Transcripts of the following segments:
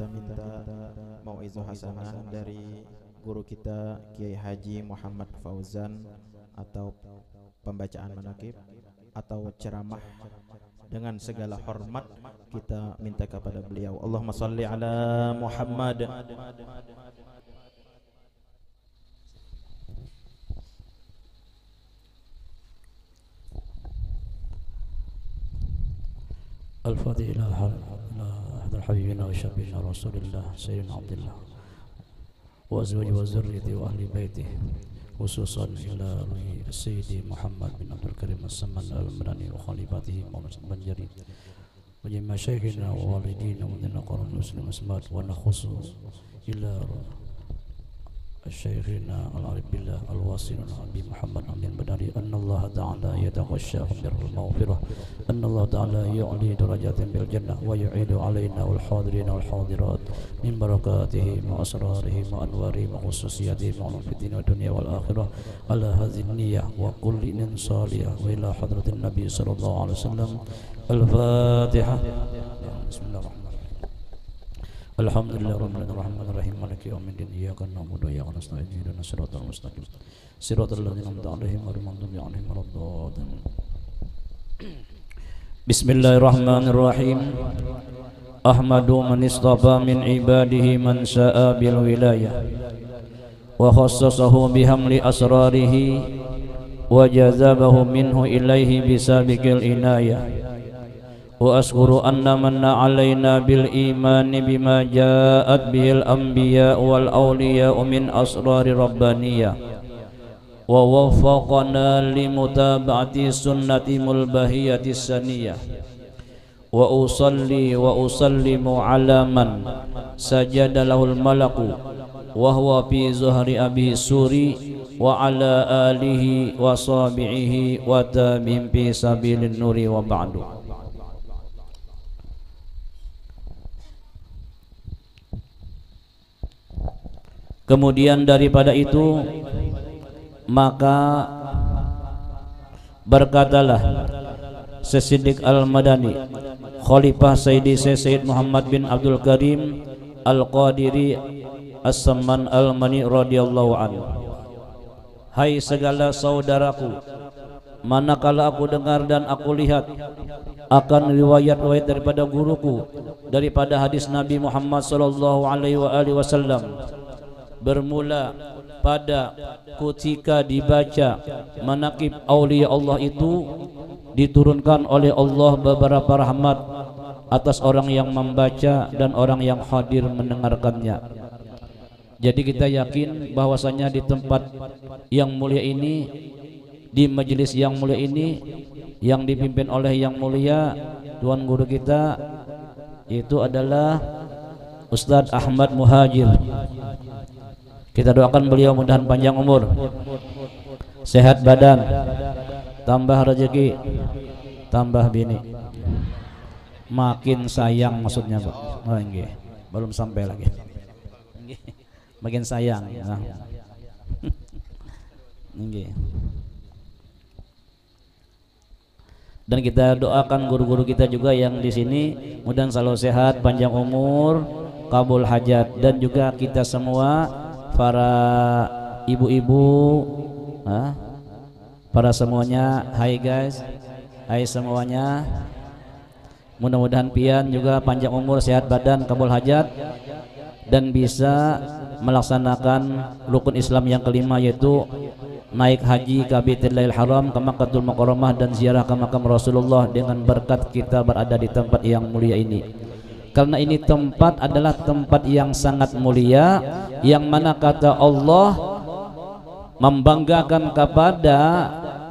kita minta mau'izah hasanah dari guru kita Kiai Haji Muhammad Fauzan, atau pembacaan manaqib atau ceramah. Dengan segala hormat kita minta kepada beliau. Allahumma shalli ala Muhammad. Al-Fatihah ila hadal habibina wa syabina Rasulillah Sayyidina Abdullah wa azwaji wa zurriyati wa ahli baiti, khususan ila Sayyidi Muhammad bin Abdul Karim As-Samman Al-Madani wa khalifatihi Muhammad Banjari wa jami'a masyayikhina wa walidina wa dina qaran muslim asmat wa nakhusu ila Syekhina Al-Arif Billah Al-Wasil Nabi Muhammad Amin Badari, anna Allah Ta'ala yataghashshahum bil maghfirah, anna Allah Ta'ala yu'li darajatin bil jannah wa yu'idu alaina wal hadirin wal hadirat min barakatihi wa asrarihi wa anwarihi wa khususiyatihi wa fid wa dunya wal akhirah ala hadhihi niyyah wa kulli nin salihah wa ila hadratin Nabi sallallahu alaihi wasallam. Al-Fatihah. Bismillahirrahmanirrahim. Alhamdulillah rabbil alamin arrahim maliki yaumiddin iyyaka na'budu wa iyyaka nasta'in ihdinas siratal mustaqim siratal ladzina an'amta 'alaihim ghairil maghdubi 'alaihim waladdallin. Bismillahirrahmanirrahim. Ahmadu man istafa min ibadihi man syaa bil wilayah wa khassasahu bihamli asrarihi wa jazabahu minhu ilaihi bisabiqil inayah. Wa ashkuru anna manna alaina bil imani bima ja'at bihil anbiya wal awliya min asrari rabbaniyah wa waffaqana li mutaba'ati sunnati mulbahiyati saniyah. Wa usalli wa usallimu ala man sajada lahul malaku wa huwa fi zuhri abi suri wa ala alihi wa sahbihi wa tabi'in fi sabilin nuri wa ba'du. Kemudian daripada itu maka berkatalah Siddiq Al-Madani Khalifah Sayyidi Sayyid Muhammad bin Abdul Karim Al-Qadiri As-Samman Al-Mani radhiyallahu anhu, hai segala saudaraku, manakala aku dengar dan aku lihat akan riwayat-riwayat daripada guruku daripada hadis Nabi Muhammad sallallahu alaihi wasallam, bermula pada ketika dibaca manaqib aulia Allah itu diturunkan oleh Allah beberapa rahmat atas orang yang membaca dan orang yang hadir mendengarkannya. Jadi kita yakin bahwasanya di tempat yang mulia ini, di majelis yang mulia ini, yang dipimpin oleh yang mulia tuan guru kita, itu adalah Ustadz Ahmad Muhajir. Kita doakan beliau mudahan panjang umur, sehat badan, tambah rezeki, tambah bini, makin sayang maksudnya Pak. Oh, enggak, belum sampai lagi. Makin sayang. Nah. Enggak. Dan kita doakan guru-guru kita juga yang di sini mudahan selalu sehat, panjang umur, kabul hajat, dan juga kita semua para ibu-ibu, para semuanya, hai guys, hai semuanya, mudah-mudahan pian juga panjang umur, sehat badan, kabul hajat, dan bisa melaksanakan rukun Islam yang kelima, yaitu naik haji ke Baitullahil Haram, ke Makkahul Mukarramah, dan ziarah ke makam Rasulullah dengan berkat kita berada di tempat yang mulia ini. Karena ini tempat adalah tempat yang sangat mulia, yang mana kata Allah membanggakan kepada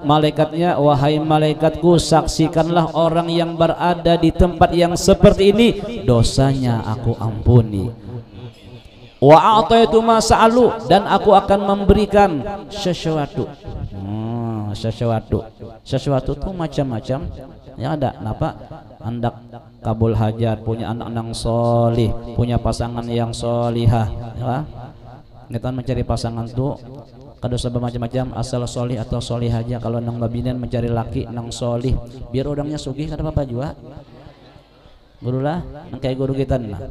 malaikatnya, wahai malaikatku, saksikanlah orang yang berada di tempat yang seperti ini, dosanya aku ampuni. Wa a'taitu ma sa'alu, dan aku akan memberikan sesuatu. Sesuatu itu macam-macam. Ya ada, kenapa? Hendak kabul hajat, punya anak yang solih, punya pasangan yang solihah, ya. Kita mencari pasangan tuh kada sebab macam-macam, asal solih atau solih aja. Kalau nang babinen mencari laki nang solih, biar orangnya sugih kada apa-apa juga. Guru lah, nang kayak guru kita lah.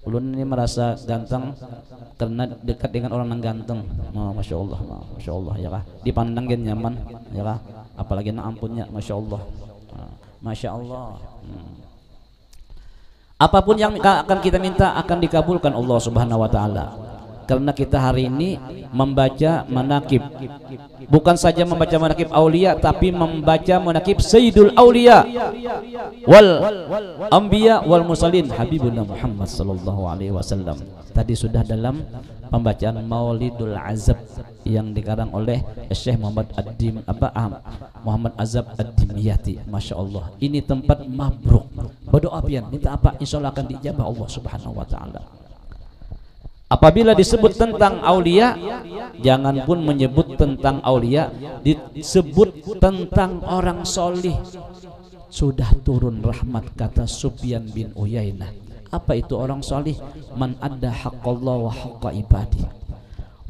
Ulun ini merasa ganteng karena dekat dengan orang yang ganteng. Masya Allah, masya Allah ya kah. Dipandang gen nyaman ya kah. Apalagi na ampunnya, masya Allah, masya Allah. Apapun yang akan kita minta akan dikabulkan Allah Subhanahu Wa Taala. Karena kita hari ini membaca manaqib, bukan saja membaca manaqib aulia, tapi membaca manaqib Sayyidul Aulia wal Anbiya wal Mursalin Habibuna Muhammad sallallahu alaihi wasallam. Tadi sudah dalam pembacaan Maulidul Azab yang dikarang oleh Syekh Muhammad Muhammad Azab Ad-Dimyati. Masya Allah, ini tempat mabruk. Berdoa pian, minta apa, insya Allah akan dijabah Allah Subhanahu Wa Taala. Apabila disebut tentang aulia, jangan pun menyebut tentang aulia, disebut tentang orang solih. Sudah turun rahmat, kata Sufyan bin Uyainah. Apa itu orang solih? Man adda haqqallah wa haqqa ibadi.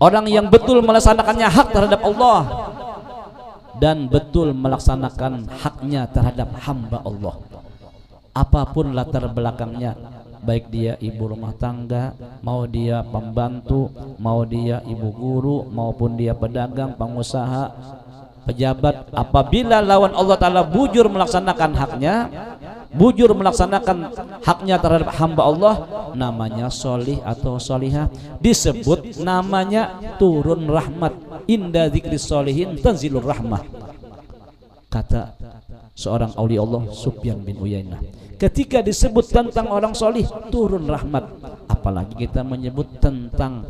Orang yang betul melaksanakannya hak terhadap Allah dan betul melaksanakan haknya terhadap hamba Allah. Apapun latar belakangnya, baik dia ibu rumah tangga, mau dia pembantu, mau dia ibu guru, maupun dia pedagang, pengusaha, pejabat, apabila lawan Allah Ta'ala bujur melaksanakan haknya, bujur melaksanakan haknya terhadap hamba Allah, namanya solih atau solihah. Disebut namanya turun rahmat. Inda dzikri solihin tanzilur rahmah, kata seorang aulia Allah Sufyan bin Uyainah. Ketika disebut tentang orang solih, turun rahmat. Apalagi kita menyebut tentang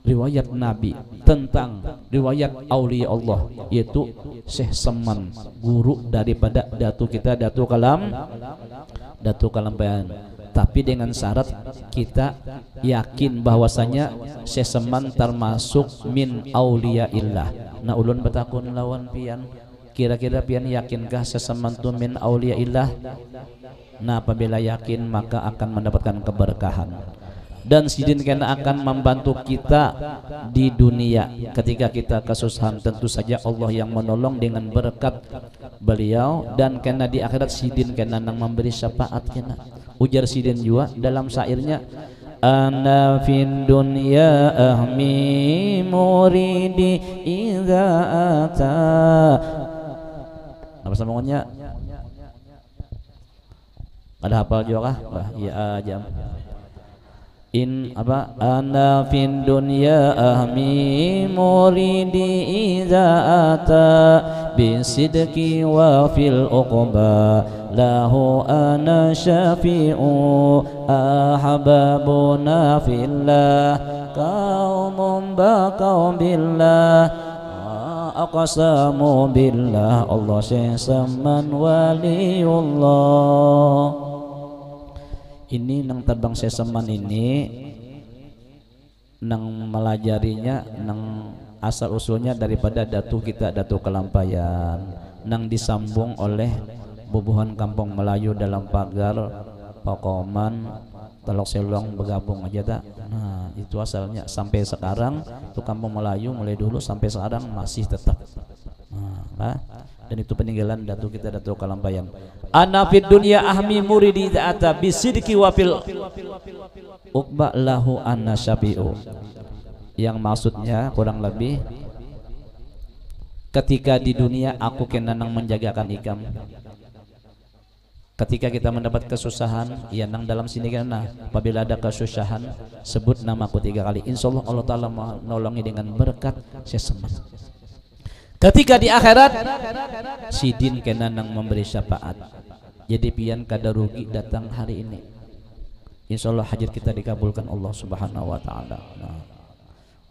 riwayat Nabi, tentang riwayat aulia Allah, yaitu Syekh Seman, guru daripada datu kita, Datu Kalambayan. Tapi dengan syarat kita yakin bahwasanya Syekh Seman termasuk min aulia illah. Nah ulun betakun lawan pian, kira-kira pian yakinkah Syekh Seman tu min aulia illah? Nah apabila yakin maka akan mendapatkan keberkahan, dan sidin kena akan membantu kita di dunia ketika kita kesusahan. Tentu saja Allah yang menolong dengan berkat beliau, dan kena di akhirat sidin kena nang memberi syafaat kena. Ujar sidin juga dalam syairnya, ana fin dunya ahmi muridi idza ata. Apa sambungannya? Ada hafal juga kah? Iya aja. In apa? Ana fin dunya ahmi muridi idza ata bisidqi wa fil uqba lahu ana syafi'u ahbabuna fillah qaumun baqau billah aqsamu billah Allah Seman waliullah. Ini nang terbang Seman ini nang melajarinya, nang asal usulnya daripada datu kita, Datu Kalampayan, nang disambung oleh bubuhan kampung Melayu dalam pagar Pakoman Telok Selong bergabung aja tak. Nah itu asalnya sampai sekarang itu kampung Melayu mulai dulu sampai sekarang masih tetap. Nah, dan itu peninggalan datu kita, Datu Kalampayan. Ana fid dunya ahmi muridi ta'ata bisidqi wa fil uqba lahu anna syafi'u. Yang maksudnya kurang lebih, ketika di dunia aku kena nang menjagakan ikam. Ketika kita mendapat kesusahan, ya nang dalam sini kena apabila ada kesusahan sebut namaku 3 kali, insyaallah Allah Ta'ala menolongi dengan berkat Seman. Ketika di akhirat sidin kena nang memberi syafaat. Jadi pian kada rugi datang hari ini. Insyaallah hajat kita dikabulkan Allah Subhanahu wa taala. Nah,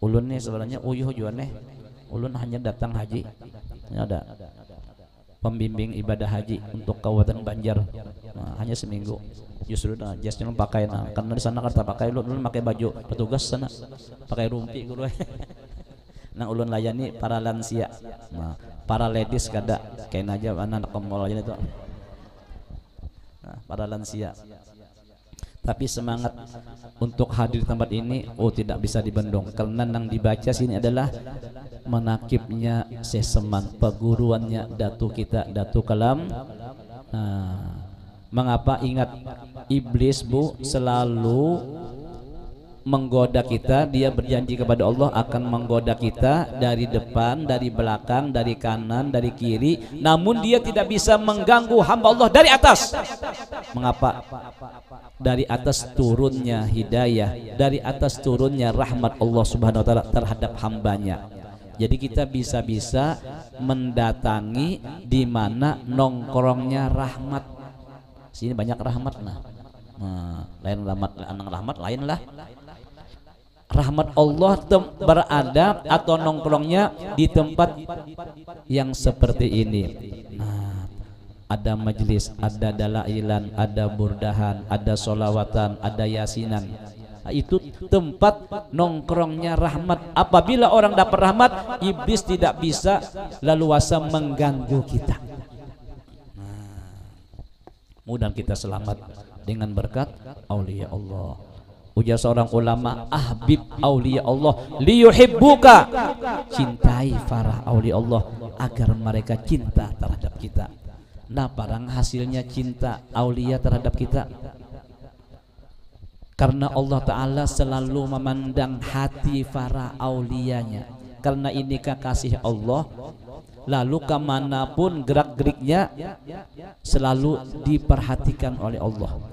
ulun nih sebenarnya uyuh juga nih. Ulun hanya datang haji. Ini ada pembimbing ibadah haji untuk Kabupaten Banjar. Nah, hanya seminggu. Justru jasnya pakai karena di sana kata pakai ulun pakai baju petugas sana. Pakai rumpi guru. Nah ulun layani para lansia, nah, para ladies kada kain aja anak ke mall aja itu. Nah, para lansia. Tapi semangat untuk hadir di tempat ini tidak bisa dibendung, karena yang dibaca sini adalah manakibnya Seman, peguruannya datu kita, Datu Kalam. Nah, mengapa ingat iblis Bu selalu menggoda kita, dia berjanji kepada Allah akan menggoda kita dari depan, dari belakang, dari kanan, dari kiri, namun dia tidak bisa mengganggu hamba Allah dari atas. Mengapa? Dari atas turunnya hidayah, dari atas turunnya rahmat Allah Subhanahu wa taala terhadap hambanya. Jadi kita bisa-bisa mendatangi di mana nongkrongnya rahmat. Sini banyak rahmat nah. Lain rahmat lain lah. Rahmat Allah berada atau nongkrongnya di tempat yang seperti ini. Nah, ada majelis, ada dalailan, ada burdahan, ada solawatan, ada yasinan. Nah, itu tempat nongkrongnya rahmat. Apabila orang dapat rahmat, iblis tidak bisa leluasa mengganggu kita. Mudah kita selamat dengan berkat aulia Allah. Ujar seorang ulama, ahbib aulia Allah liyuhibbuka, cintai para aulia Allah agar mereka cinta terhadap kita. Nah, barang hasilnya cinta aulia terhadap kita, karena Allah Ta'ala selalu memandang hati para aulianya. Karena ini kekasih Allah, lalu kemanapun gerak-geriknya selalu diperhatikan oleh Allah.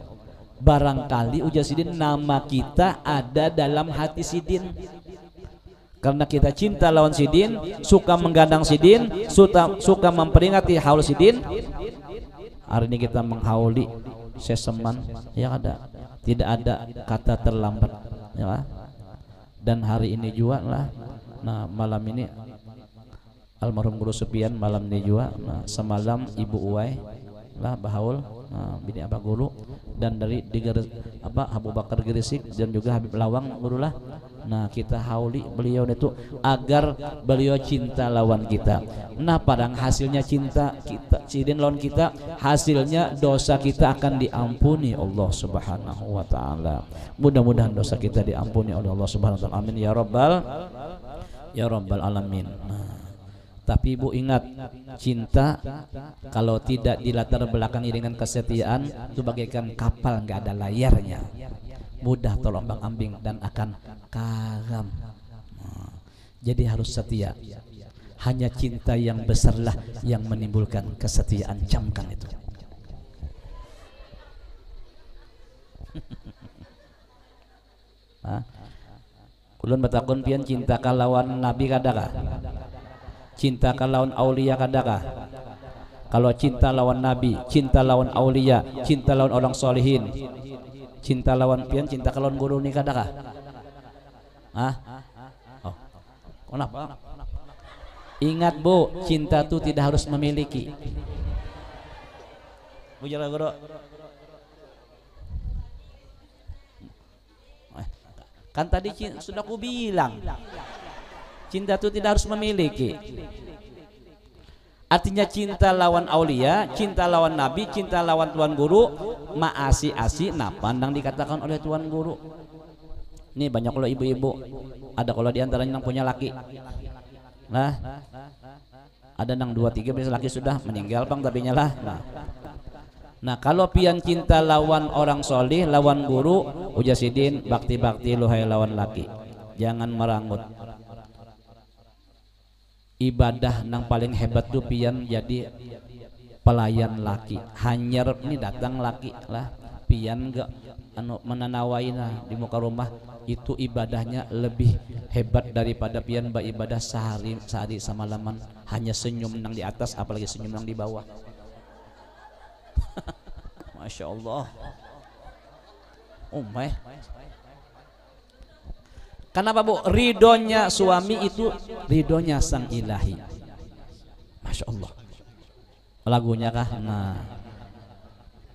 Barangkali ujar Sidin, nama kita ada dalam hati Sidin. Karena kita cinta lawan Sidin, suka menggandang Sidin, suka memperingati haul Sidin. Hari ini kita menghauli seseman, ya ada, tidak ada kata terlambat, ya. Dan hari ini juga lah, nah malam ini almarhum Guru Supian malam ini juga, nah, semalam Ibu Uwai lah bahaul, nah, bini Abah Guru, dan dari Abu Bakar Gresik dan juga Habib Lawang Guru lah. Nah, kita hauli beliau itu agar beliau cinta lawan kita. Nah, padang hasilnya cinta kita, Sidin lawan kita, hasilnya dosa kita akan diampuni Allah Subhanahu wa taala. Mudah-mudahan dosa kita diampuni oleh Allah Subhanahu wa taala. Amin ya rabbal alamin. Nah, tapi Ibu ingat, cinta kalau tidak dilatar belakangi dengan kesetiaan itu bagaikan kapal nggak ada layarnya, mudah terombang-ambing dan akan karam. Jadi harus setia. Hanya cinta yang besarlah yang menimbulkan kesetiaan. Camkan itu. Kulun batakun pian cinta kalawan Nabi kadakah? Cinta lawan aulia kadakah? Kalau cinta lawan Nabi, cinta lawan aulia, cinta lawan orang solihin, cinta lawan pian, cinta lawan guru ni kadakah? Oh, kenapa? Ingat Bu, cinta itu tidak harus memiliki. Bujara guru. Kan tadi sudah ku bilang, cinta itu tidak harus memiliki. Artinya cinta lawan aulia, cinta lawan Nabi, cinta lawan Tuan Guru, maasi-asi, nah pandang dikatakan oleh Tuan Guru. Ini banyak kalau ibu-ibu, ada kalau diantaranya yang punya laki. Nah, ada yang 2-3 bisa laki sudah meninggal bang tapi nyalah. Nah kalau pian cinta lawan orang solih, lawan guru, ujar Sidin, bakti-bakti lu hai lawan laki. Jangan merangut. Ibadah nang paling hebat tuh pian jadi pelayan laki. Hanyar ini datang laki lah, pian gak menanawain di muka rumah, itu ibadahnya lebih hebat daripada pian ibadah sehari semalaman hanya senyum nang di atas, apalagi senyum nang di bawah. Masya Allah. Kenapa Bu? Ridhonya suami itu ridhonya sang ilahi. Masya Allah. Lagunya kah? Nah,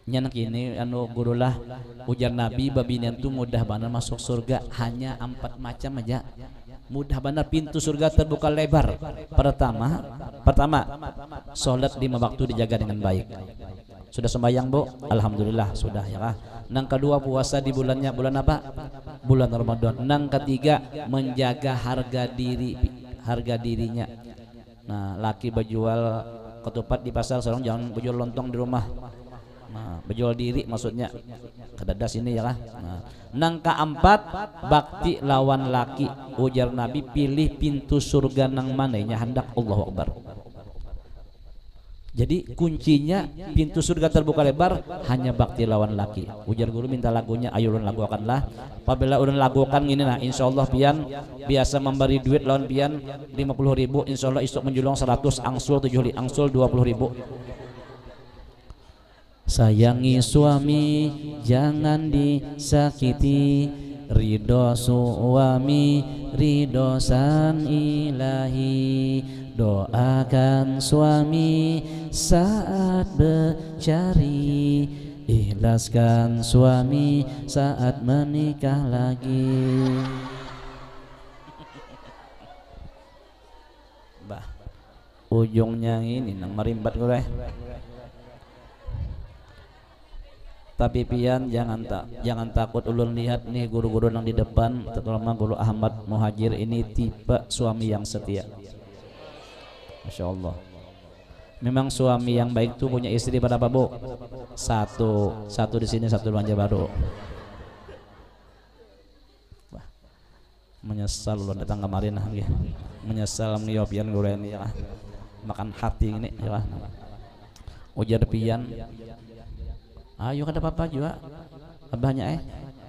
nyanak ini anu gurulah ujar Nabi babinian itu mudah benar masuk surga, hanya 4 macam aja. Mudah benar pintu surga terbuka lebar. Pertama, sholat 5 waktu dijaga dengan baik. Sudah sembahyang Bu? Alhamdulillah sudah ya kah? Nang kedua puasa di bulannya, bulan apa? Bulan Ramadan. Nang ketiga menjaga harga dirinya. Nah, laki berjual ketupat di pasar, seorang jangan berjual lontong di rumah. Nah, berjual diri maksudnya. Kedadas ini ya lah. Nah, nang keempat bakti lawan laki. Ujar Nabi, pilih pintu surga nang mananya hendak. Allahu Akbar. Jadi kuncinya pintu surga terbuka lebar hanya bakti lawan laki. Ujar guru minta lagunya, ayo ulun lagukanlah. Apabila ulun lagukan ini nah, insyaallah pian biasa memberi duit lawan pian 50.000, insyaallah isuk menjulung 100 angsul 7 angsul 20.000. Sayangi suami jangan disakiti, ridho suami ridho san ilahi. Doakan suami saat bercari, ikhlaskan suami saat menikah lagi. Bah, ujungnya ini nang merimbat gue. Tapi pian jangan takut ulun lihat nih guru-guru yang di depan, terutama guru Ahmad Muhajir ini tipe suami yang setia. Masya Allah. Memang suami yang baik tuh punya istri berapa bu? Satu di sini, satu di Banjarbaru. Wah, menyesal ulun datang kemarin lagi. Menyesal ngiopian guru ini ya. Makan hati ini ya. Ujar pian. Ayo kada apa-apa juga. Abahnya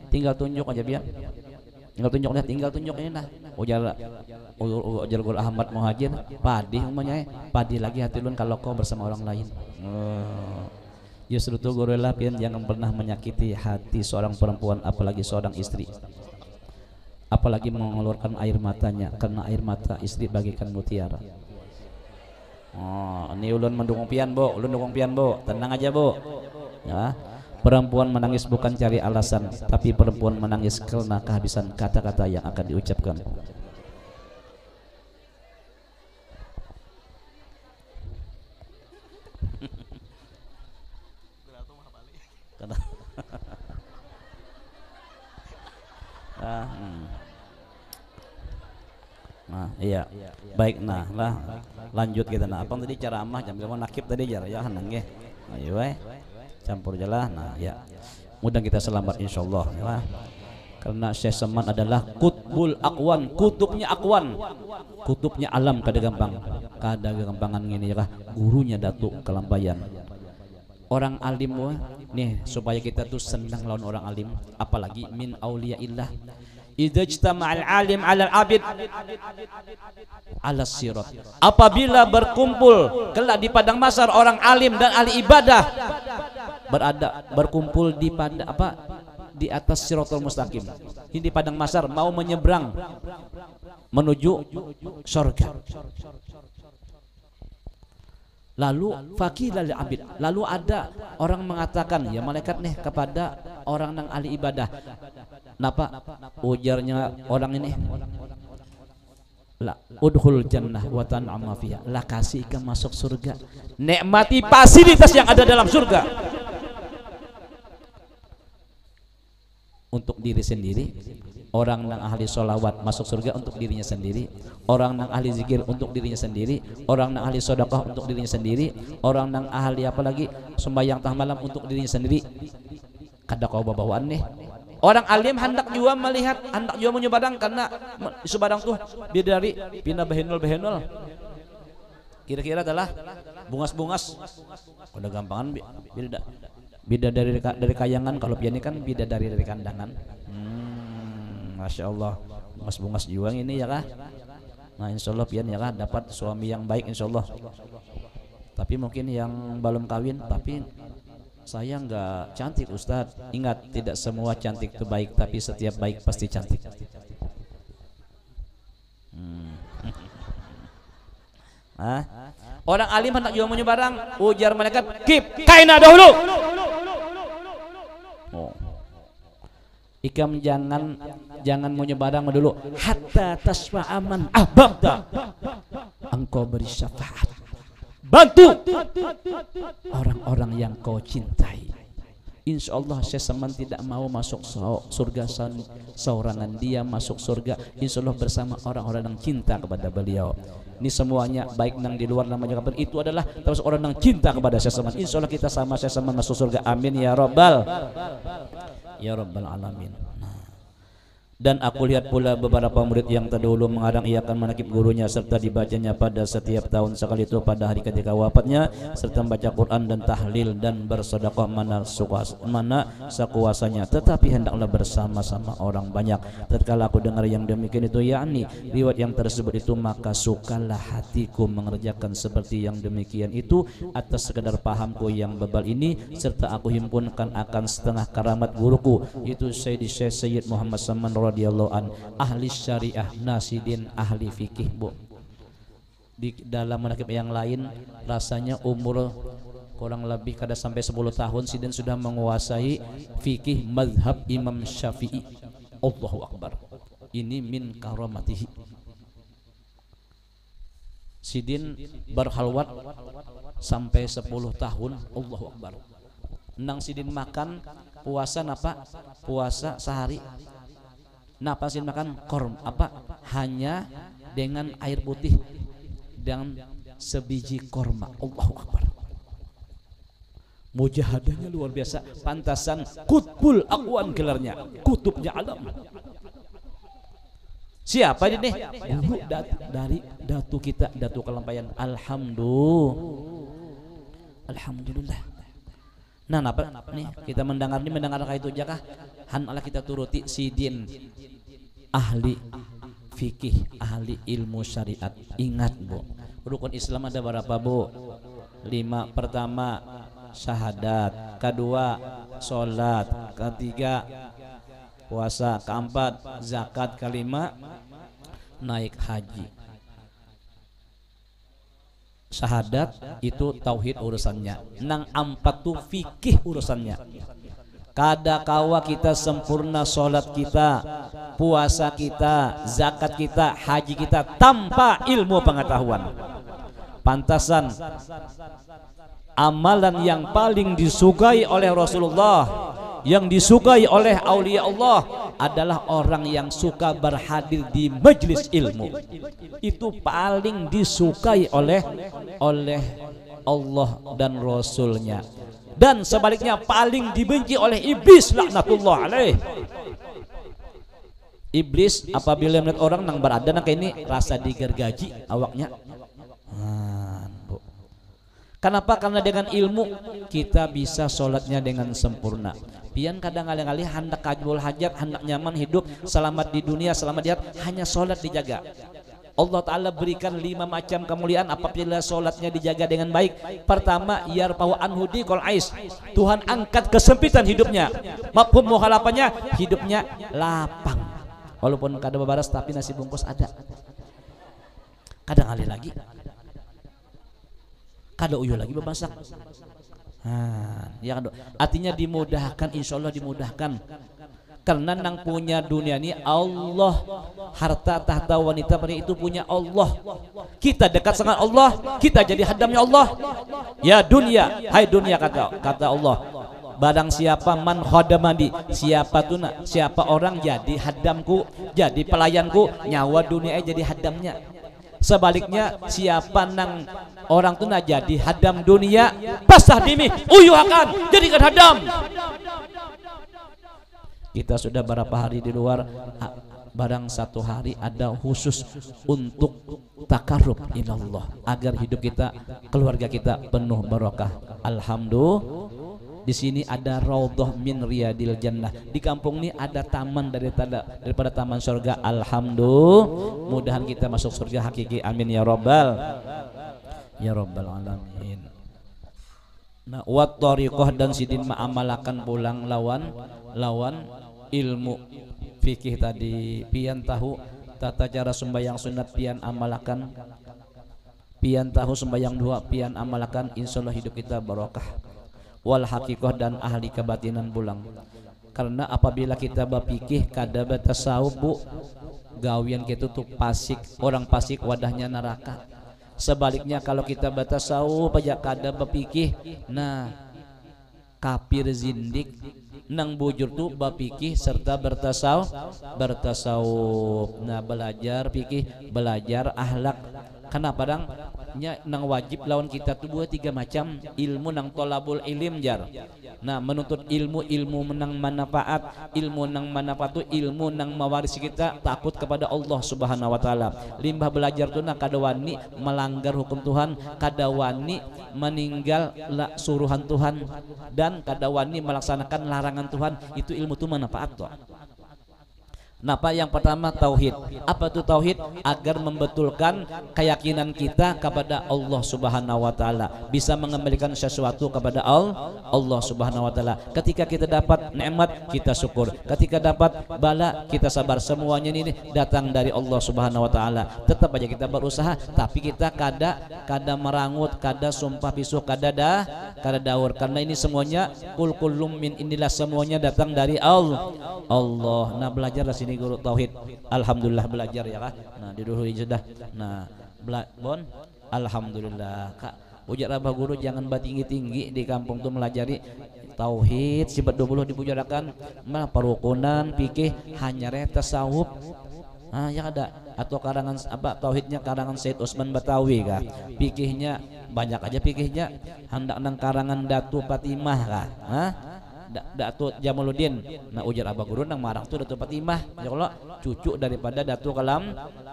tinggal tunjuk aja pian. Tinggal tunjuk ini nah. Ujar guru Ahmad Muhajir, padi umumnya padi lagi hati ulun kalau kau bersama orang lain. Justru tuh guru lapian jangan pernah menyakiti hati seorang perempuan, apalagi seorang istri, apalagi mengeluarkan air matanya, karena air mata istri bagikan mutiara. Oh, ini ulun mendukung pian bu, ulun dukung pian bu, tenang aja bu. Ya, perempuan menangis bukan cari alasan, tapi perempuan menangis karena kehabisan kata-kata yang akan diucapkan. Nah, iya. Baik nah lah. Lanjut kita nah. Apa tadi ceramah jam berapa nakib tadi jar ya hanang nggih. Ayo campur jalan. Nah, ya. Mudah kita selamat insyaallah ya. Karena Syekh Saman adalah kutbul akwan, kutubnya akwan. Kutubnya alam kada gampangan ngene ya. Gurunya Datuk Kelampayan. Orang alim nih supaya kita tuh senang lawan orang alim, apalagi min auliyaillah. Idza ijtama'al alim 'alal 'abid 'ala sirat. Apabila berkumpul kelak di padang mahsyar orang alim dan ahli ibadah berkumpul di di atas siratal mustaqim. Ini di padang mahsyar mau menyeberang menuju surga. Lalu fakilal abid, lalu ada orang mengatakan ya malaikat nih kepada orang yang ahli ibadah. Napa ujarnya orang ini? La udhul jannah wa tan'ama fiha. La kasih ikan masuk surga. Nikmati fasilitas yang ada dalam surga. Untuk diri sendiri. Orang yang ahli sholawat masuk surga untuk dirinya sendiri, orang yang ahli zikir untuk dirinya sendiri, orang yang ahli sedekah untuk dirinya sendiri, orang yang ahli apalagi sembahyang tengah malam untuk dirinya sendiri. Kada kau bawaan nih. Orang alim hendak juga melihat, hendak juga menyubadang karena subadang tuh bidari pindah behenol. Kira-kira adalah bungas-bungas. Udah gampangan beda dari kayangan, kalau pian ini kan beda dari kandangan. Masya Allah, bungas juang ini ya kah? Nah insya Allah pian ya kah dapat suami yang baik insya Allah. Tapi mungkin yang belum kawin, tapi saya nggak cantik Ustadz. Ingat, tidak semua cantik itu baik, tapi setiap baik pasti cantik. Orang alim hendak jual menyebarang, ujar malaikat, kip kaina dahulu. Ikam jangan menyebarang dulu hatta tasfa'aman ahbabta, engkau beri syafaat, bantu orang-orang yang kau cintai. Insya Allah seseman tidak mau masuk surga seorangan, dia masuk surga insya Allah bersama orang-orang yang cinta kepada beliau. Ini semuanya baik nang di luar namanya kapan itu adalah terus orang yang cinta kepada seseman. Insya Allah kita sama seseman masuk surga. Amin ya rabbal alamin. Dan aku lihat pula beberapa murid yang terdahulu mengarang iakan manakib gurunya serta dibacanya pada setiap tahun sekali itu pada hari ketika wafatnya, serta membaca Quran dan tahlil dan bersedekah mana sekuasanya, tetapi hendaklah bersama-sama orang banyak. Tatkala aku dengar yang demikian itu, yakni riwayat yang tersebut itu, maka sukalah hatiku mengerjakan seperti yang demikian itu atas sekedar pahamku yang bebal ini, serta aku himpunkan akan setengah karamat guruku itu Sayyid Muhammad Saman radhiyallahu an, ahli syariah nasidin, ahli fikih. Bu, di dalam manakib yang lain rasanya umur kurang lebih kada sampai 10 tahun Sidin sudah menguasai fikih mazhab Imam Syafi'i. Allahu akbar, ini min karamatihi. Sidin berhalwat sampai 10 tahun. Allahu akbar. Nang Sidin makan puasa napa? Puasa sehari. Napa Sidin makan korm apa? Hanya dengan air putih dan sebiji korma. Allahu akbar. Mujahadahnya luar biasa. Pantasan kutbul aqwan gelarnya, kutubnya alam. Siapa ini? Guru dari datu kita, Datu Kelampayan. Alhamdulillah. Nah, napa nih kita mendengar itu jakah handalah kita turuti Sidin ahli fikih, ahli ilmu syariat. Ingat Bu, rukun Islam ada berapa Bu? 5. Pertama syahadat, kedua sholat, ketiga puasa, keempat zakat, kelima naik haji. Syahadat itu tauhid urusannya, nang 4 tuh fikih urusannya. Kada kawa kita sempurna sholat kita, puasa kita, zakat kita, haji kita tanpa ilmu pengetahuan. Pantasan amalan yang paling disukai oleh Rasulullah, yang disukai oleh aulia Allah adalah orang yang suka berhadir di majelis ilmu. Itu paling disukai oleh Allah dan Rasulnya. Dan sebaliknya paling dibenci oleh iblis laknatullah alaih. Iblis apabila melihat orang nang berada nang ini rasa digergaji awaknya. Kenapa? Karena dengan ilmu kita bisa sholatnya dengan sempurna. Pian kadang kali hendak kajbul hajat, hendak nyaman hidup, selamat di dunia, selamat di akhirat, hanya sholat dijaga. Allah Ta'ala berikan 5 macam kemuliaan apabila sholatnya dijaga dengan baik. Pertama, yarfa'u anhu diqal ais, Tuhan angkat kesempitan hidupnya. Mafhum mukhalafannya, hidupnya lapang. Walaupun kada babaras tapi nasi bungkus ada. Kadang kali lagi kada uyuh lagi bemasak. Ya kan, artinya dimudahkan, insya Allah dimudahkan. Karena nang punya dunia ini Allah, harta tahta wanita itu punya Allah. Kita dekat dengan Allah, kita jadi hadamnya Allah. Ya dunia, hai dunia, kata Allah, barang siapa man khadamani, siapa orang jadi hadamku, jadi pelayanku, nyawa dunia jadi hadamnya. Sebaliknya siapa nang orang tu nak jadi hadam dunia, pasah dimi uyuh akan jadikan hadam. Kita sudah berapa hari di luar, barang satu hari ada khusus untuk takarrub ilallah, agar hidup kita, keluarga kita penuh barokah. Alhamdulillah. Di sini ada raudhah min riyadil jannah. Di kampung ini ada taman daripada taman surga. Alhamdulillah. Mudahan kita masuk surga hakiki. Amin ya rabbal alamin. Nah, wat thariqah dan Sidin ma'amalakan pulang lawan ilmu fikih tadi. Pian tahu tata cara sembahyang sunat, pian amalakan. Pian tahu sembahyang 2, pian amalakan. Insyaallah hidup kita barokah. Wal hakikoh dan ahli kebatinan pulang. Karena apabila kita berfikih kada batasawuf Bu, gawian kita tuh pasik, orang pasik wadahnya neraka. Sebaliknya kalau kita batasawuf aja kada berfikih, nah kafir zindik nang bujur tu bapikih serta bertasawuf. Nah belajar fikih, belajar ahlak. Kenapa dang nya nang wajib lawan kita tu 2-3 macam ilmu nang tolabul ilim jar. Nah menuntut ilmu menang manfaat, ilmu nang manfaat tu ilmu nang mawarisi kita takut kepada Allah Subhanahu wa taala. Limbah belajar tu nak kada wani melanggar hukum Tuhan, kada wani meninggal suruhan Tuhan, dan kada wani melaksanakan larangan Tuhan. Itu ilmu tu manfaat tu. Napa yang pertama tauhid. Apa itu tauhid? Agar membetulkan keyakinan kita kepada Allah Subhanahu wa taala, bisa mengembalikan sesuatu kepada Allah Subhanahu wa taala. Ketika kita dapat nikmat kita syukur, ketika dapat bala kita sabar. Semuanya ini datang dari Allah Subhanahu wa taala. Tetap aja kita berusaha, tapi kita kada merangut, kada sumpah pisu, kada daur, karena ini semuanya kul kullum min inilah, semuanya datang dari Allah. Nah belajar di sini guru tauhid. Alhamdulillah belajar ya kak. Nah diduhui sudah. Nah bon alhamdulillah kak. Ujar abah guru jangan batinggi-tinggi di kampung tuh melajari tauhid sifat 20 dibujarakan mah parukunan fikih hanya tasawuf. Ah ya ada, atau karangan apa tauhidnya karangan Said Usman Batawi kah, fikihnya banyak aja fikihnya hendak nang karangan Datu Fatimah kah, Datu Jamaluddin. Nah ujar abah guru nang marang tuh Datu Fatimah ya Allah cucu daripada Datu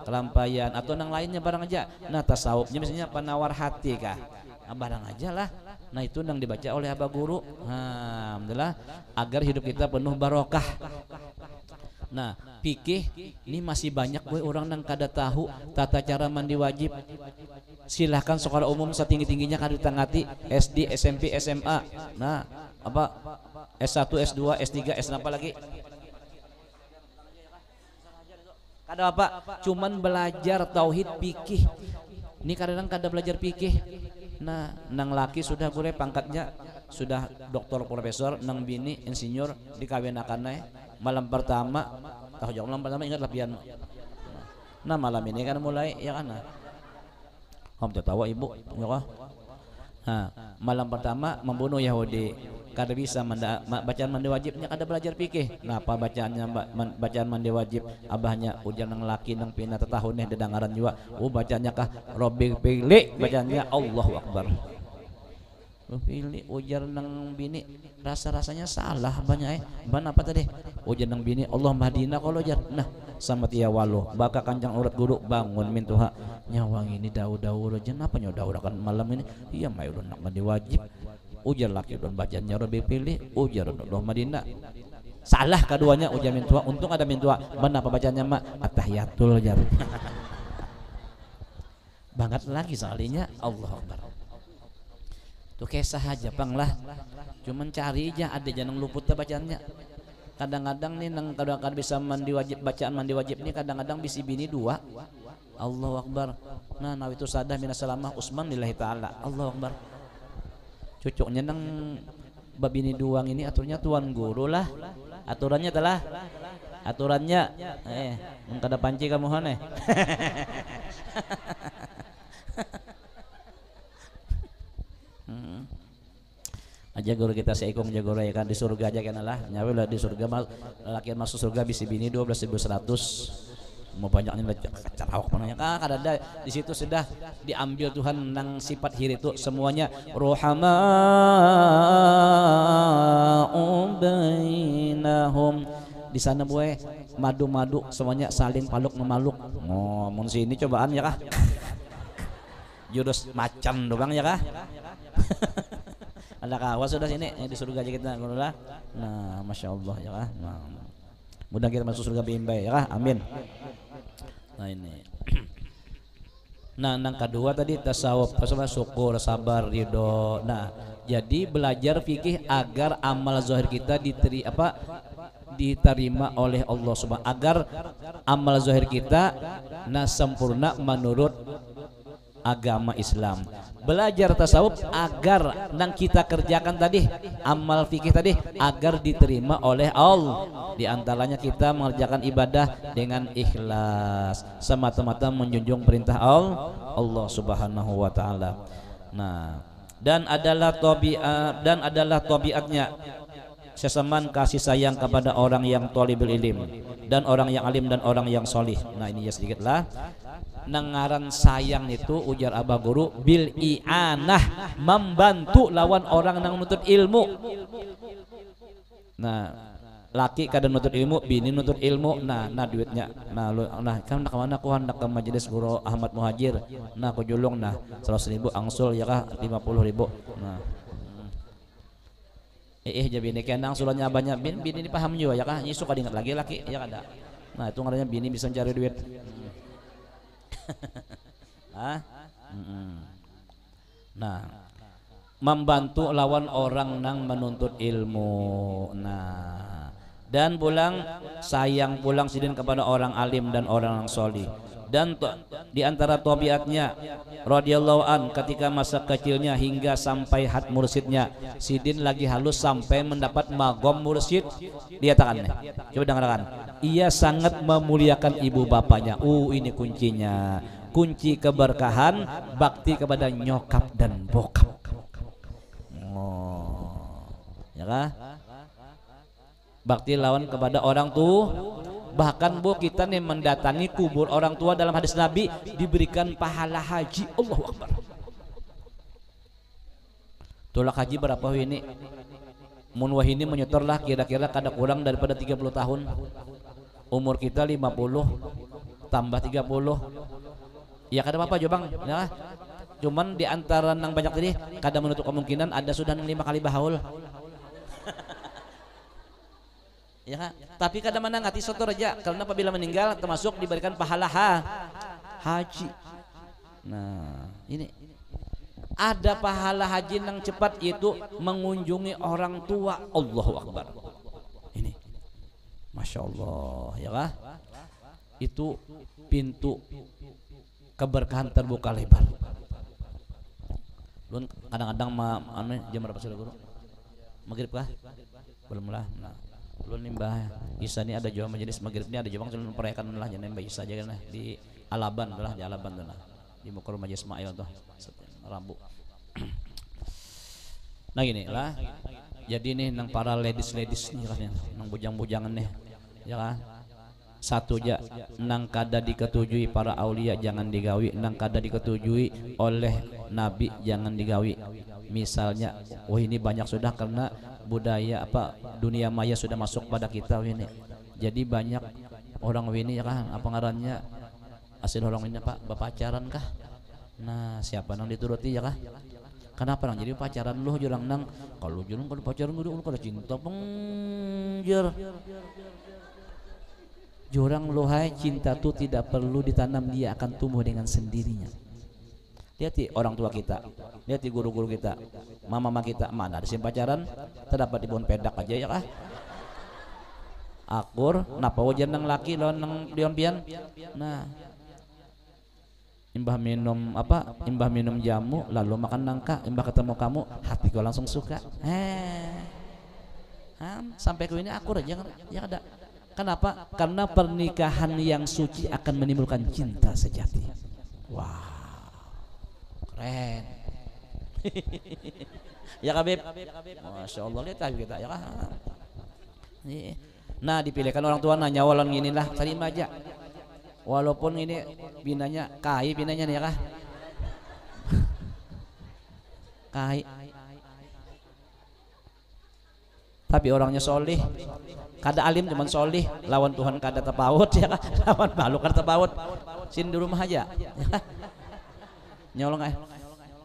Kelampayan, atau nang lainnya barang aja. Nah tasawufnya misalnya penawar hati kah, barang aja lah. Nah itu nang dibaca oleh abah guru. Alhamdulillah agar hidup kita penuh barokah. Nah fikih ini masih banyak orang nang kada tahu tata cara mandi wajib. Silahkan sekolah umum setinggi-tingginya kada ditangati SD, SMP, SMA. Nah apa S1, S2, S3, S apa lagi? Kada apa? Cuman belajar tauhid fikih. Ini kadang kada belajar fikih. Nah, nang laki sudah boleh pangkatnya sudah doktor profesor, nang bini insinyur dikawinakannya malam pertama. Tahu jauh malam pertama ingat lapian. Nah malam ini kan mulai ya kan. Kamu tahu ibu, ya. Nah, malam pertama membunuh Yahudi. Kada bisa bacaan mandi wajibnya kada belajar fikih. Nah, apa bacaannya bacaan mandi wajib? Abahnya ujar nang laki nang pina tetahuneh dedangaran juga. Bacaannya kah Robbi pilih bacaannya Allahu Akbar. Pilih ujar nang bini rasa-rasanya salah banyak ban apa tadi? Ujar nang bini Allah Madinah kalau ujar. Nah, sama tia walu baka kanjang urat guru bangun mintuha nyawang ini daud-daud aja apa nyodaurakan malam ini iya mai ulun nak mandi wajib. Ujar laki don bacanya Robbi pilih ujar Allah Madinah. Salah keduanya ujar mintuha, untung ada mintuha. Mana apa bacanya mak at-tahiyatul ujar. Banget lagi sekalinya Allah Akbar. Tuh kisah aja pang lah, cuman cari aja ada jangan luput bacaannya. Kadang-kadang nih nang kadang-kadang bisa mandi wajib, bacaan mandi wajib nih kadang-kadang bisi bini 2. Allahu Akbar. Nah nawitu sadah minas salamah Usman lillahi ta'ala. Allahu Akbar. Cucuknya nang babini 2 ini aturnya tuan guru lah. Aturannya telah aturannya kada panci kamu hane. Aja guru kita seikung aja guru ya kan di surga aja kan lah nyawa lah di surga laki masuk surga bisi bini 12.100 mau banyaknya carawak pananya kada ada di situ sudah diambil Tuhan nang sifat hiri itu semuanya ruhama'u bainahum di sana boy madu-madu semuanya saling paluk memaluk. Ngomong sini cobaan ya kah jurus macan doang ya kah. Ada kawas sudah sini di surga aja kita lah. Nah masya Allah ya kah. Nah, mudah kita masuk surga bimbai ya kah. Amin. Nah ini. Nah yang kedua tadi tasawuf, syukur, sabar, ridho. Nah jadi belajar fikih agar amal zahir kita diterima oleh Allah Subhanahu, agar amal zahir kita sempurna menurut agama Islam. Belajar tasawuf agar nang kita kerjakan tadi amal fikih tadi agar diterima oleh Allah. Di antaranya kita mengerjakan ibadah dengan ikhlas semata-mata menjunjung perintah Allah Subhanahu wa taala. Nah, dan adalah tabiatnya sesaman kasih sayang kepada orang yang thalibul ilim dan orang yang alim dan orang yang solih. Nah ini ya sedikitlah nengaran sayang itu ujar Abah Guru bil i'anah, membantu lawan orang yang menuntut ilmu. Nah laki kadang nuntut ilmu, bini nuntut ilmu, nah duitnya, nah kan nak kemana aku hendak ke majelis Guru Ahmad Muhajir, nah aku julung, nah 100.000 angsul ya kah 50.000, nah jadi bini kenang sulanya banyak bini ini paham juga ya kah, ini suka diingat lagi laki ya kada, nah itu ngaranya bini bisa cari duit. Nah membantu lawan orang nang menuntut ilmu, nah dan pulang sayang pulang sidin kepada orang alim dan orang yang solih. Dan di antara tabiatnya radhiyallahu an ketika masa kecilnya hingga sampai had mursidnya, sidin lagi halus sampai mendapat magom mursid, dia takan coba dengarkan, ia sangat memuliakan ibu bapaknya. Ini kuncinya, kunci keberkahan bakti kepada nyokap dan bokap. Ya kah? Bakti lawan kepada orang tua. Bahkan bu kita nih mendatangi kubur orang tua dalam hadis Nabi diberikan pahala haji. Allahu Akbar. Tolak haji berapa ini? Mun wahini menyetorlah kira-kira kada kurang daripada 30 tahun. Umur kita 50 tambah 30. Ya kada apa-apa Jobang ya. Cuman di antara nang banyak tadi kada menutup kemungkinan ada sudah 5 kali bahaul. Ya, tapi kadang mana ngati sotor aja karena apabila meninggal termasuk diberikan pahala haji. Nah, ini ada pahala haji yang cepat yaitu mengunjungi orang tua. Allahu Akbar. Ini, masya Allah, ya kah? Itu pintu keberkahan terbuka lebar. Lu kadang-kadang jam berapa sudah Guru? Maghrib kah? Belum lah. Nah. Lu nimbah Isa ini ada juga majelis maghrib ini ada juga cuma merayakan lah jangan nimbah Isa aja kan di Alaban lah, di Alaban tuh lah di Mukor Majelis Ismail tuh Rabu. Nah gini lah, jadi nih nang para ladies nih kan nang bujang-bujangan nih ya kan, satu aja nang kada diketujui para aulia jangan digawi, nang kada diketujui oleh Nabi jangan digawi. Misalnya, ini banyak sudah karena budaya dunia maya sudah masuk pada kita ini. Jadi banyak orang ini ya kan, apa ngarannya asal orang ini pacaran kah? Nah siapa nang dituruti ya kah? Kenapa nang jadi pacaran lu jurang nang kalau pacaran lu kada cinta pengjer. Jurang lu hai cinta tuh tidak perlu ditanam, dia akan tumbuh dengan sendirinya. Lihat orang tua kita, lihat guru-guru kita, mama kita, mana ada pacaran, terdapat di pohon pedak aja ya kah? Akur, napa wajan nang laki lawan nang dion-pian. Nah, imbah minum jamu, lalu makan nangka, imbah ketemu kamu, hatiku langsung suka. Sampai ke ini akur aja ya ada. Kenapa? Karena pernikahan yang suci akan menimbulkan cinta sejati. Wah. Keren. Ya Habib. Masya Allah, lihat aja kita ya kah. Nah dipilihkan orang tua nanya walon gini lah, terima aja. Walaupun ini binanya binanya nih ya kah. Tapi orangnya solih. Kada alim cuman solih, lawan Tuhan kada terpaut ya kah. Lawan makhluk kada terpaut. Sin di rumah aja. Nyolong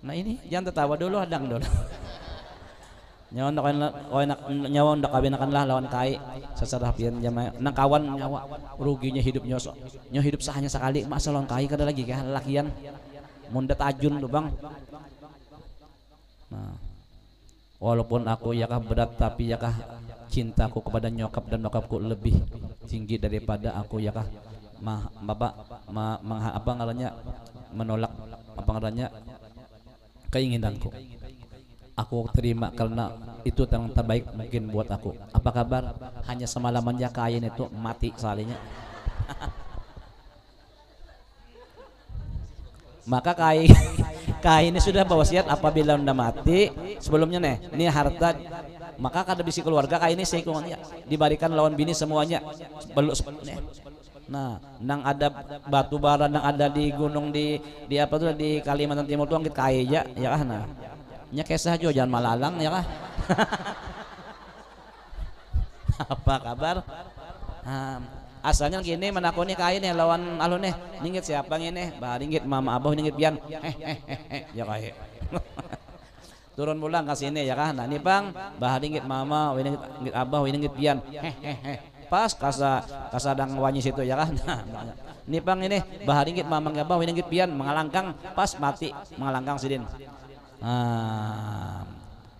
nah ini jangan tertawa dulu, adang dulu. Nyawa ndak kawinakan lah lawan kai seserah pian jamaah nang kawan nyawa ruginya hidup nyosok hidup sahanya sekali masa lawan kai kada lagi kah lakian mundet ajun tuh bang. Nah walaupun aku ya kah berat tapi ya kah cintaku kepada nyokap dan bokapku lebih tinggi daripada aku ya kah menolak keinginanku. Aku terima karena itu yang terbaik mungkin buat aku. Apa kabar? Hanya semalaman ya kain itu mati salinya. Maka kain ini sudah berwasiat apabila anda mati sebelumnya ini harta maka kada bisi keluarga kain ini sekungannya dibarikan lawan bini semuanya belum nah nang ada batu bara nang ada di gunung di apa tuh di Kalimantan Timur tuh angkit kai ya kah nah nya kesah jo jangan malalang ya kah apa kabar asalnya gini menakuni kain ya lawan alun ninggit siapa ini bah ninggit mama abah ninggit pian ya kah turun pulang ke sini ya kah nah nih bang bah ninggit mama ninggit abah ninggit pian pas kasadang wanyi situ ya kan ini bang ini bah ninggit mama abah ninggit pian mengalangkang pas mati mengalangkang sidin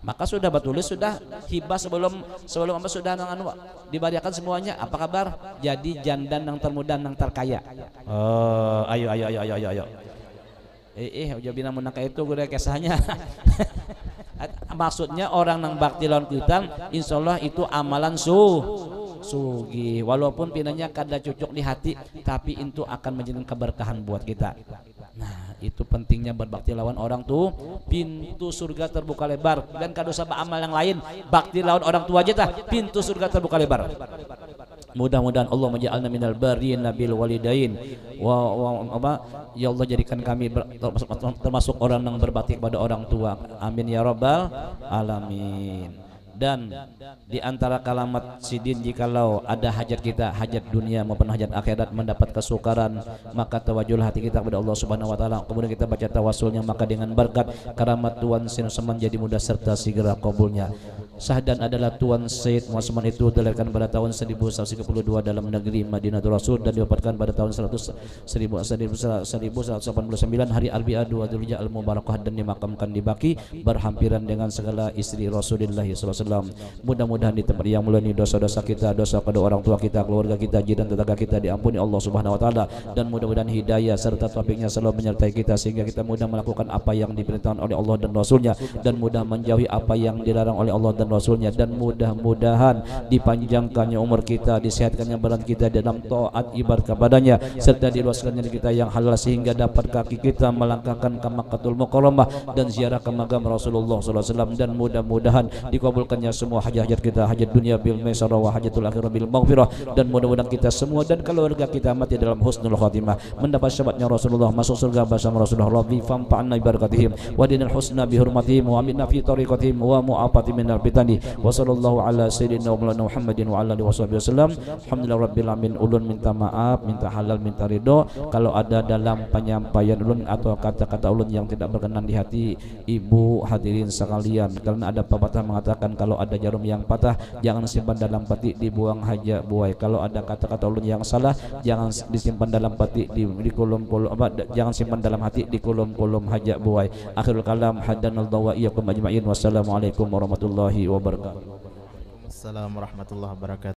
maka sudah batulis sudah hibah sebelum apa sudah dibariakan semuanya apa kabar jadi jandan yang termuda yang terkaya ayo udah bina munaka itu gue kisahnya maksudnya orang nang bakti lawan kita insyaallah itu amalan sugi walaupun pinanya kada cocok di hati tapi itu akan menjadi keberkahan buat kita. Nah itu pentingnya berbakti lawan orang tuh pintu surga terbuka lebar dan kada usah amal yang lain bakti lawan orang tua aja pintu surga terbuka lebar. Mudah-mudahan Allah menja'alna minal barin nabil walidain ya Allah jadikan kami termasuk orang yang berbakti kepada orang tua amin ya rabbal alamin. Dan di antara kalimat sidin jikalau ada hajat kita hajat dunia maupun hajat akhirat mendapat kesukaran maka tawajul hati kita kepada Allah Subhanahu wa taala kemudian kita baca tawasulnya maka dengan berkat karamat Tuan Sinusaman jadi mudah serta segera kabulnya. Sahdan adalah Tuan Said Muhammad itu dilahirkan pada tahun 1132 dalam negeri Madinatul Rasul dan diwafatkan pada tahun 1189 hari Arbi'a 2 Dzulhijjah al-Mubarakah dan dimakamkan di Baki berhampiran dengan segala istri Rasulullah SAW. Mudah-mudahan di tempat yang mulia ini dosa-dosa kita, dosa kedua orang tua kita, keluarga kita, jiran tetangga kita diampuni Allah Subhanahu wa taala dan mudah-mudahan hidayah serta taufiknya selalu menyertai kita sehingga kita mudah melakukan apa yang diperintahkan oleh Allah dan Rasulnya dan mudah menjauhi apa yang dilarang oleh Allah dan Rasulnya dan mudah-mudahan dipanjangkannya umur kita, disehatkannya badan kita dalam taat ibadah kepadanya serta diluaskannya kita yang halal sehingga dapat kaki kita melangkahkan ke Makkahul Mukarramah dan ziarah ke makam Rasulullah SAW dan mudah-mudahan dikabulkan semua hajat-hajat kita hajat dunia bil maisarah wa hajatul akhirah bil maghfirah dan mudah-mudahan kita semua dan keluarga kita mati dalam husnul khatimah mendapat syafaatnya Rasulullah masuk surga bersama Rasulullah Rabbi famfa'na barakatihim wa dinil husna bi hurmatihim wa aminna fi tariqatihim wa mu'afati minal fitani wa sallallahu ala sayyidina wa maulana Muhammadin wa ala alihi wasallam. Alhamdulillah rabbil alamin. Ulun minta maaf, minta halal, minta ridho kalau ada dalam penyampaian ulun atau kata-kata ulun yang tidak berkenan di hati ibu hadirin sekalian karena ada pepatah mengatakan kalau ada jarum yang patah jangan simpan dalam peti dibuang haja buai. Kalau ada kata-kata ulun yang salah jangan disimpan dalam peti di kolom-kolom jangan simpan dalam hati di kolom-kolom haja buai. Akhirul kalam hadanallahu wa iyyakum ajma'in. Wassalamualaikum warahmatullahi wabarakatuh. Assalamualaikum warahmatullahi wabarakatuh.